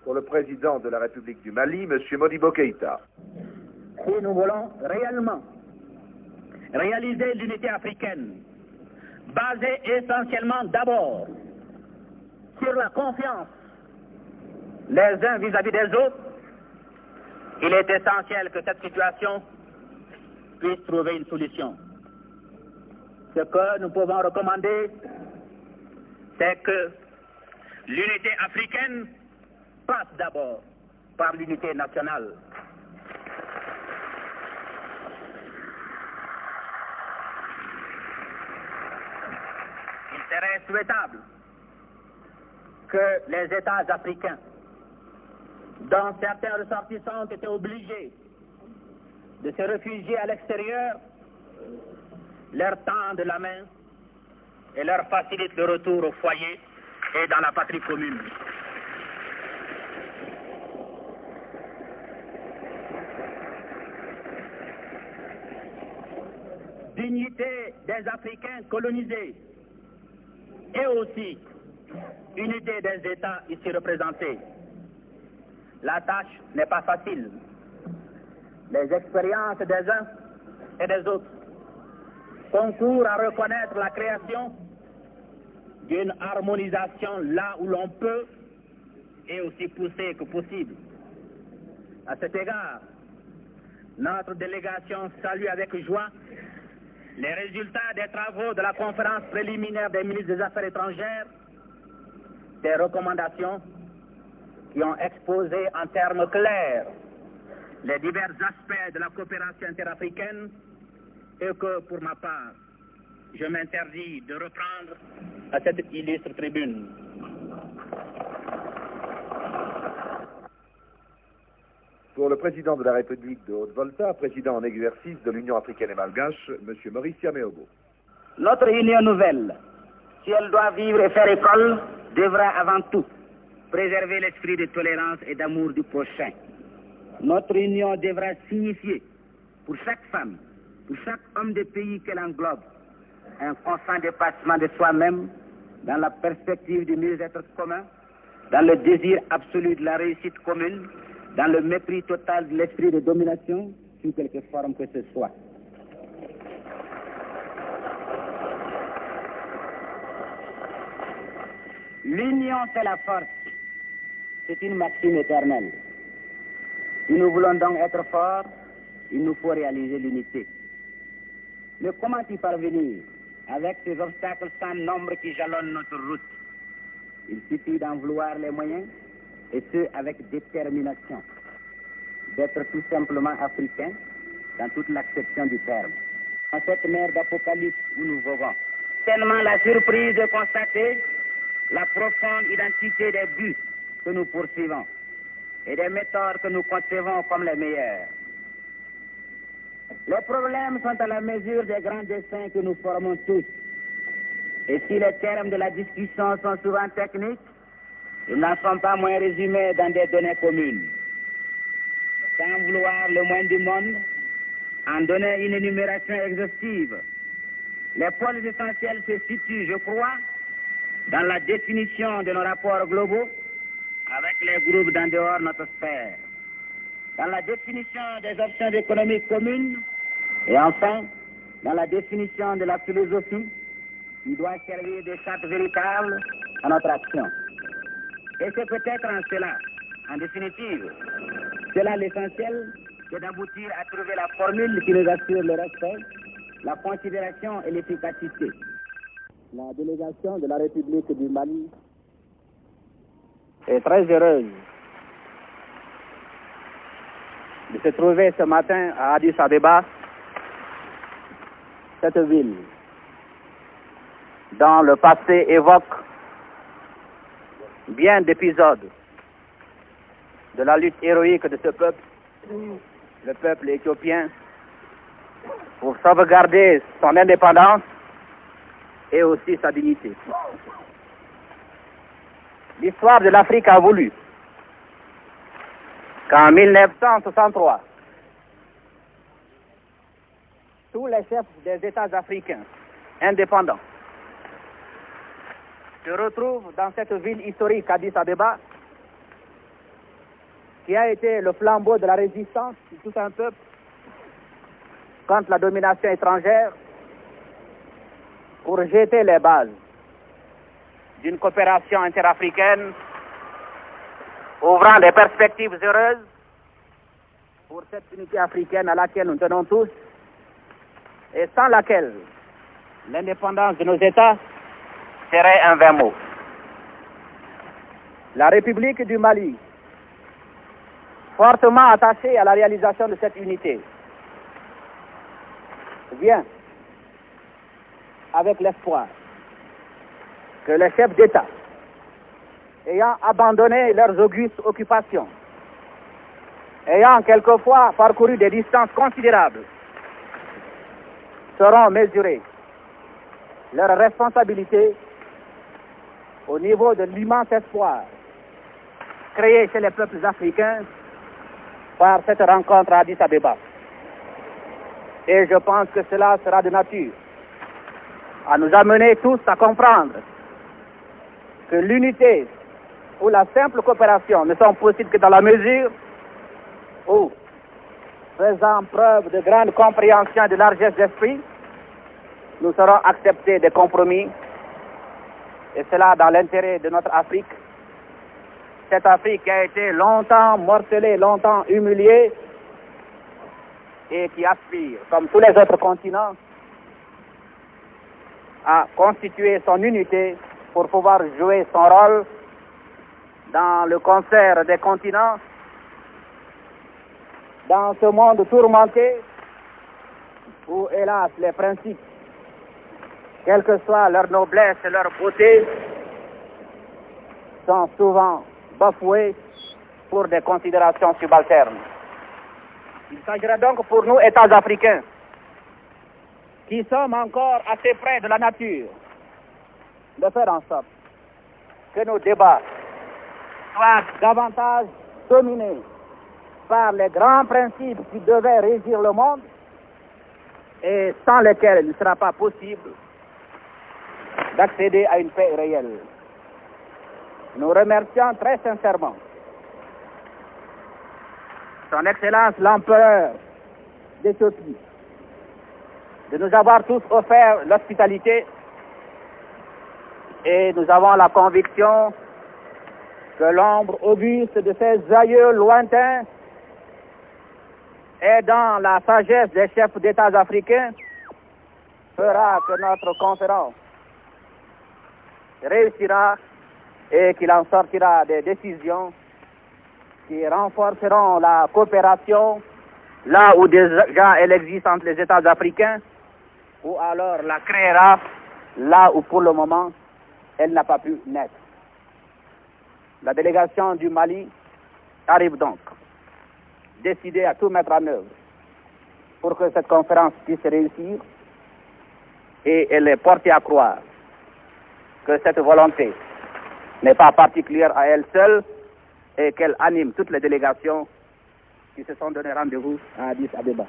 Pour le président de la République du Mali, M. Modibo Keïta. Si nous voulons réellement réaliser l'unité africaine, basée essentiellement d'abord sur la confiance les uns vis-à-vis des autres, il est essentiel que cette situation puisse trouver une solution. Ce que nous pouvons recommander, c'est que l'unité africaine passe d'abord par l'unité nationale. Il serait souhaitable que les États africains, dont certains ressortissants ont été obligés de se réfugier à l'extérieur, leur tendent la main et leur facilitent le retour au foyer et dans la patrie commune. Dignité des Africains colonisés et aussi unité des États ici représentés. La tâche n'est pas facile. Les expériences des uns et des autres concourent à reconnaître la création d'une harmonisation là où l'on peut et aussi poussée que possible. À cet égard, notre délégation salue avec joie les résultats des travaux de la conférence préliminaire des ministres des Affaires étrangères, des recommandations qui ont exposé en termes clairs les divers aspects de la coopération interafricaine et que, pour ma part, je m'interdis de reprendre à cette illustre tribune. Pour le président de la République de Haute-Volta, président en exercice de l'Union africaine et malgache, M. Maurice Yaméogo. Notre union nouvelle, si elle doit vivre et faire école, devra avant tout préserver l'esprit de tolérance et d'amour du prochain. Notre union devra signifier pour chaque femme, pour chaque homme des pays qu'elle englobe, un constant dépassement de soi-même dans la perspective du mieux-être commun, dans le désir absolu de la réussite commune, dans le mépris total de l'esprit de domination, sous quelque forme que ce soit. L'union, c'est la force. C'est une maxime éternelle. Si nous voulons donc être forts, il nous faut réaliser l'unité. Mais comment y parvenir avec ces obstacles sans nombre qui jalonnent notre route? Il suffit d'en vouloir les moyens, et ce avec détermination, d'être tout simplement africain dans toute l'acception du terme. En cette mer d'apocalypse où nous vivons, tellement la surprise de constater la profonde identité des buts que nous poursuivons et des méthodes que nous concevons comme les meilleures. Les problèmes sont à la mesure des grands desseins que nous formons tous. Et si les termes de la discussion sont souvent techniques, ils n'en sont pas moins résumés dans des données communes. Sans vouloir le moins du monde, en donner une énumération exhaustive, les pôles essentiels se situent, je crois, dans la définition de nos rapports globaux avec les groupes d'en dehors de notre sphère, dans la définition des options économiques communes et enfin dans la définition de la philosophie qui doit servir de charte véritable à notre action. Et c'est peut-être en cela, en définitive, cela l'essentiel, c'est d'aboutir à trouver la formule qui nous assure le respect, la considération et l'efficacité. La délégation de la République du Mali est très heureuse de se trouver ce matin à Addis Abeba, cette ville dont le passé évoque bien d'épisodes de la lutte héroïque de ce peuple, le peuple éthiopien, pour sauvegarder son indépendance et aussi sa dignité. L'histoire de l'Afrique a voulu qu'en 1963, tous les chefs des États africains indépendants se retrouvent dans cette ville historique Addis Abeba qui a été le flambeau de la résistance de tout un peuple contre la domination étrangère, pour jeter les bases d'une coopération interafricaine ouvrant des perspectives heureuses pour cette unité africaine à laquelle nous tenons tous et sans laquelle l'indépendance de nos États serait un vain mot. La République du Mali, fortement attachée à la réalisation de cette unité, vient avec l'espoir que les chefs d'État, ayant abandonné leurs augustes occupations, ayant quelquefois parcouru des distances considérables, sauront mesurer leurs responsabilités au niveau de l'immense espoir créé chez les peuples africains par cette rencontre à Addis Abeba. Et je pense que cela sera de nature à nous amener tous à comprendre que l'unité ou la simple coopération ne sont possibles que dans la mesure où, faisant preuve de grande compréhension et de largesse d'esprit, nous saurons accepter des compromis, et cela dans l'intérêt de notre Afrique. Cette Afrique qui a été longtemps morcelée, longtemps humiliée, et qui aspire, comme tous les autres continents, à constituer son unité pour pouvoir jouer son rôle dans le concert des continents, dans ce monde tourmenté où, hélas, les principes, quelle que soit leur noblesse et leur beauté, sont souvent bafoués pour des considérations subalternes. Il s'agira donc pour nous, États africains, qui sommes encore assez près de la nature, de faire en sorte que nos débats soient davantage dominés par les grands principes qui devaient régir le monde et sans lesquels il ne sera pas possible d'accéder à une paix réelle. Nous remercions très sincèrement Son Excellence l'Empereur d'Éthiopie de nous avoir tous offert l'hospitalité, et nous avons la conviction que l'ombre auguste de ces aïeux lointains et dans la sagesse des chefs d'État africains fera que notre conférence réussira et qu'il en sortira des décisions qui renforceront la coopération là où déjà elle existe entre les États africains, ou alors la créera là où pour le moment elle n'a pas pu naître. La délégation du Mali arrive donc, décidée à tout mettre en œuvre pour que cette conférence puisse réussir, et elle est portée à croire que cette volonté n'est pas particulière à elle seule et qu'elle anime toutes les délégations qui se sont donné rendez-vous à Addis Abeba.